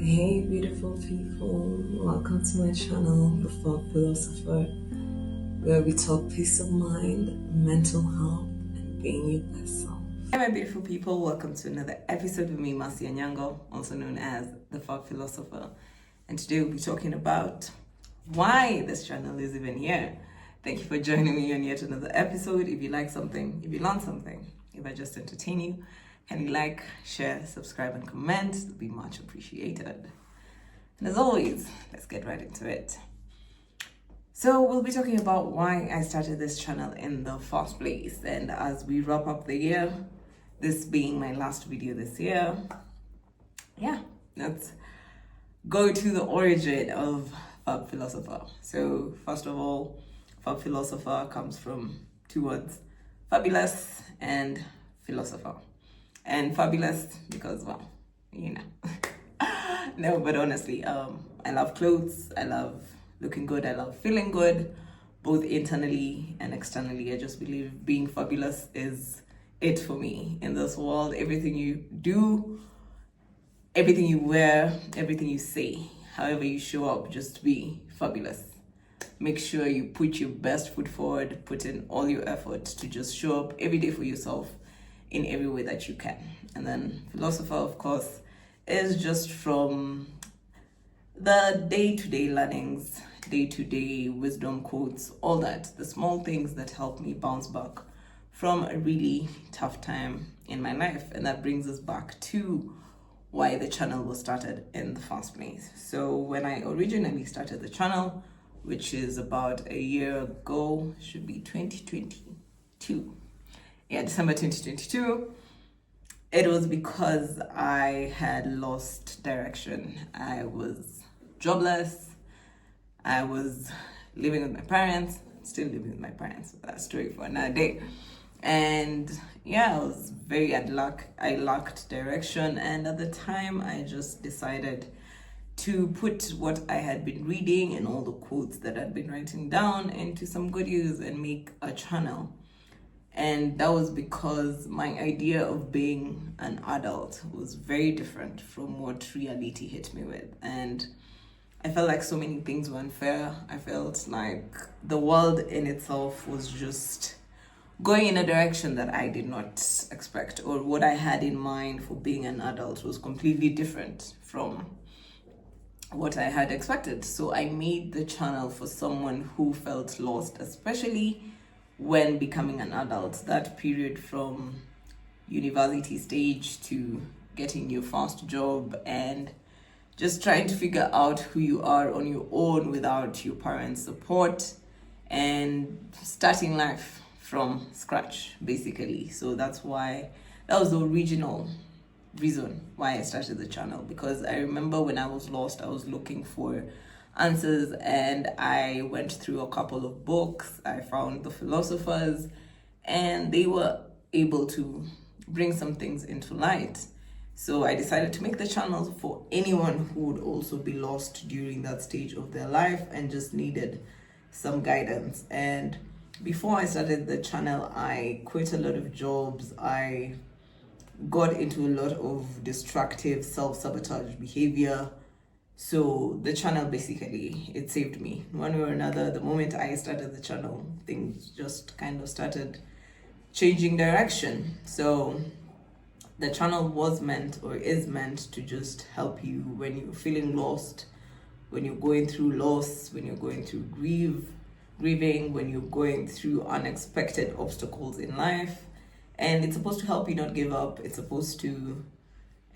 Hey beautiful people, welcome to my channel, The Fog Philosopher, where we talk peace of mind, mental health, and being your best self. Hi my beautiful people, welcome to another episode with me, Marcia Nyango, also known as The Fog Philosopher. And today we'll be talking about why this channel is even here. Thank you for joining me on yet another episode. If you like something, if you learn something, if I just entertain you, can you like, share, subscribe, and comment? It'll be much appreciated. And as always, let's get right into it. So we'll be talking about why I started this channel in the first place. And as we wrap up the year, this being my last video this year, let's go to the origin of Fab Philosopher. So first of all, Fab Philosopher comes from two words, fabulous and philosopher. And fabulous because, well, you know. No, but honestly, I love clothes, I love looking good, I love feeling good, both internally and externally. I just believe being fabulous is it for me in this world. Everything you do, everything you wear, everything you say, however you show up, just be fabulous. Make sure you put your best foot forward, put in all your effort to just show up every day for yourself in every way that you can. And then philosopher, of course, is just from the day-to-day learnings, day-to-day wisdom quotes, all that, the small things that help me bounce back from a really tough time in my life. And that brings us back to why the channel was started in the first place. So when I originally started the channel, which is about a year ago, should be 2022. December 2022, it was because I had lost direction. I was jobless. I was living with my parents, still living with my parents. That's a story for another day. And I was very I lacked direction. And at the time, I just decided to put what I had been reading and all the quotes that I'd been writing down into some good use and make a channel. And that was because my idea of being an adult was very different from what reality hit me with. And I felt like so many things were unfair. I felt like the world in itself was just going in a direction that I did not expect, or what I had in mind for being an adult was completely different from what I had expected. So I made the channel for someone who felt lost, especially when becoming an adult, that period from university stage to getting your first job and just trying to figure out who you are on your own without your parents' support and starting life from scratch, basically. So that was the original reason why I started the channel, because I remember when I was lost, I was looking for answers, and I went through a couple of books. I found the philosophers, and they were able to bring some things into light. So I decided to make the channel for anyone who would also be lost during that stage of their life and just needed some guidance. And before I started the channel, I quit a lot of jobs. I got into a lot of destructive self-sabotage behavior. So the channel, basically, it saved me one way or another. The moment I started the channel, things just kind of started changing direction. So the channel was meant, or is meant, to just help you when you're feeling lost, when you're going through loss, when you're going through grieving, when you're going through unexpected obstacles in life. And it's supposed to help you not give up. It's supposed to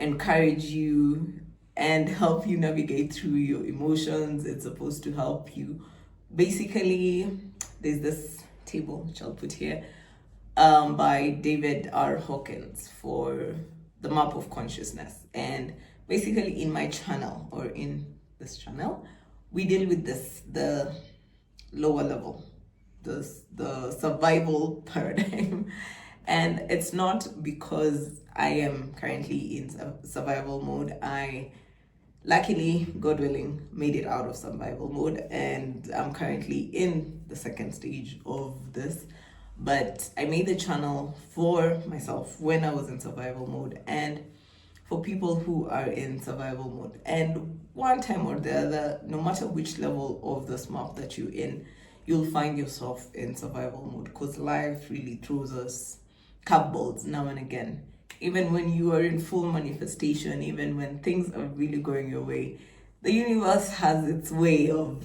encourage you and help you navigate through your emotions. It's supposed to help you. Basically, there's this table, which I'll put here, by David R. Hawkins, for the map of consciousness. And basically in my channel, or in this channel, we deal with the lower level, the survival paradigm. And it's not because I am currently in survival mode. I, luckily, God willing, made it out of survival mode, and I'm currently in the second stage of this. But I made the channel for myself when I was in survival mode, and for people who are in survival mode. And one time or the other, no matter which level of this map that you're in, you'll find yourself in survival mode, because life really throws us curveballs now and again. Even when you are in full manifestation, even when things are really going your way, the universe has its way of,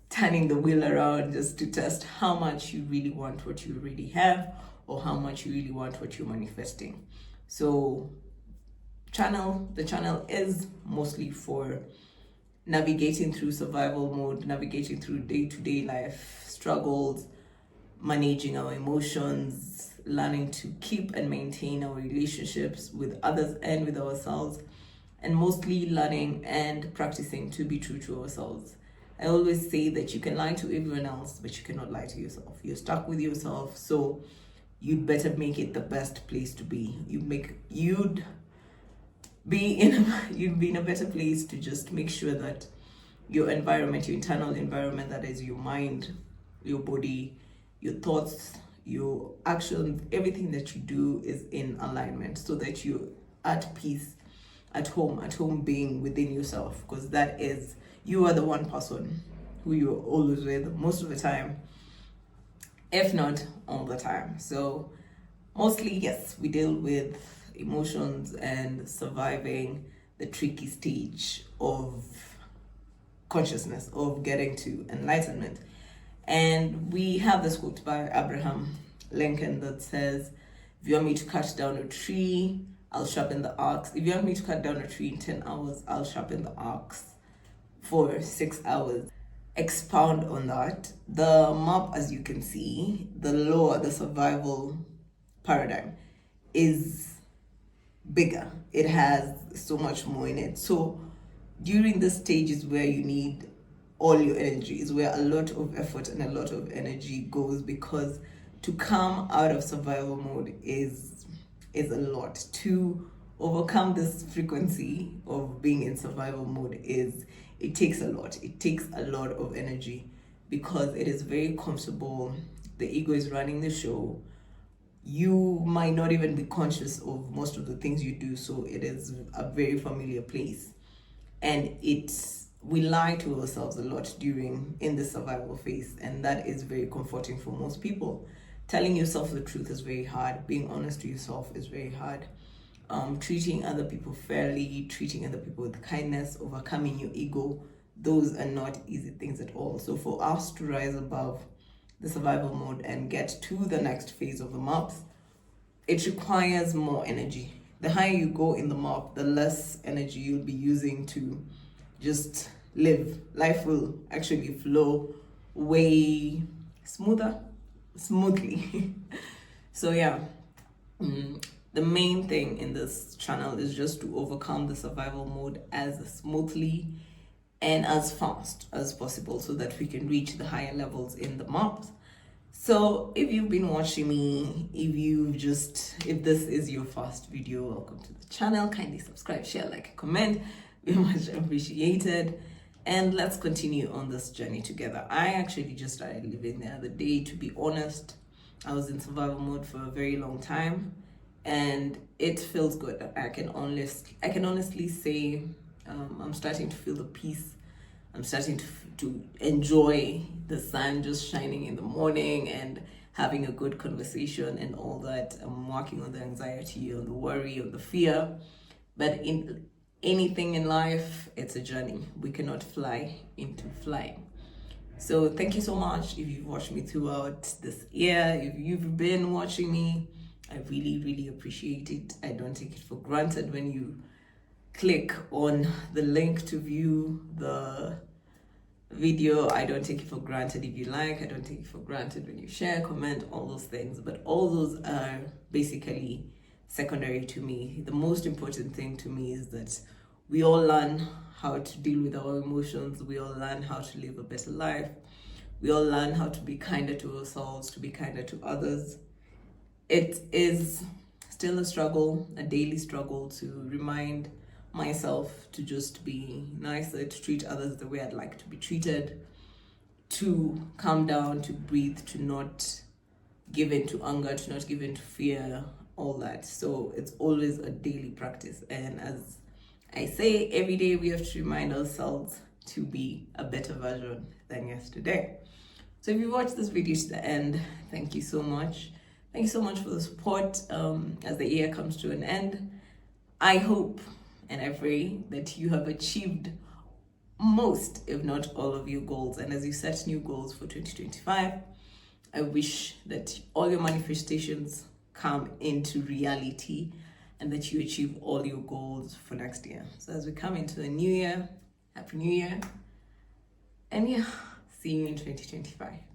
turning the wheel around just to test how much you really want what you really have, or how much you really want what you're manifesting. So the channel is mostly for navigating through survival mode, navigating through day-to-day life struggles, managing our emotions, learning to keep and maintain our relationships with others and with ourselves, and mostly learning and practicing to be true to ourselves. I always say that you can lie to everyone else, but you cannot lie to yourself. You're stuck with yourself, so you'd better make it the best place to be. You'd be in a better place to just make sure that your environment, your internal environment, that is your mind, your body, your thoughts, your actions, everything that you do is in alignment, so that you're at peace, at home being within yourself, because you are the one person who you're always with most of the time, if not all the time. So mostly, yes, we deal with emotions and surviving the tricky stage of consciousness, of getting to enlightenment. And we have this quote by Abraham Lincoln that says, if you want me to cut down a tree, I'll sharpen the axe. If you want me to cut down a tree in 10 hours, I'll sharpen the axe for 6 hours. Expound on that. The map, as you can see, the survival paradigm is bigger. It has so much more in it. So during this stage is where you need all your energy, is where a lot of effort and a lot of energy goes, because to come out of survival mode is a lot. To overcome this frequency of being in survival mode it takes a lot. It takes a lot of energy, because it is very comfortable. The ego is running the show. You might not even be conscious of most of the things you do, so it is a very familiar place. And we lie to ourselves a lot in the survival phase, and that is very comforting for most people. Telling yourself the truth is very hard. Being honest to yourself is very hard. Treating other people fairly, treating other people with kindness, overcoming your ego, those are not easy things at all. So for us to rise above the survival mode and get to the next phase of the maps, it requires more energy. The higher you go in the map, the less energy you'll be using to just live. Life will actually flow way smoothly. So yeah, the main thing in this channel is just to overcome the survival mode as smoothly and as fast as possible, so that we can reach the higher levels in the maps. So if you've been watching me, if this is your first video, welcome to the channel. Kindly subscribe, share, like, comment. Very much appreciated. And let's continue on this journey together. I actually just started living the other day, to be honest. I was in survival mode for a very long time, and it feels good. I can honestly say I'm starting to feel the peace. I'm starting to enjoy the sun just shining in the morning and having a good conversation and all that. I'm working on the anxiety, on the worry, on the fear. But in anything in life, it's a journey. We cannot fly into flying. So thank you so much if you've watched me throughout this year. If you've been watching me, I really, really appreciate it. I don't take it for granted when you click on the link to view the video. I don't take it for granted if you like. I don't take it for granted when you share, comment, all those things. But all those are basically secondary to me. The most important thing to me is that we all learn how to deal with our emotions. We all learn how to live a better life. We all learn how to be kinder to ourselves, to be kinder to others. It is still a struggle, a daily struggle, to remind myself to just be nicer, to treat others the way I'd like to be treated, to calm down, to breathe, to not give in to anger, to not give in to fear, all that. So it's always a daily practice. And as I say, every day we have to remind ourselves to be a better version than yesterday. So if you watched this video to the end, thank you so much. Thank you so much for the support as the year comes to an end. I hope and I pray that you have achieved most, if not all, of your goals. And as you set new goals for 2025, I wish that all your manifestations come into reality and that you achieve all your goals for next year. So as we come into the new year, Happy New Year. And yeah, see you in 2025.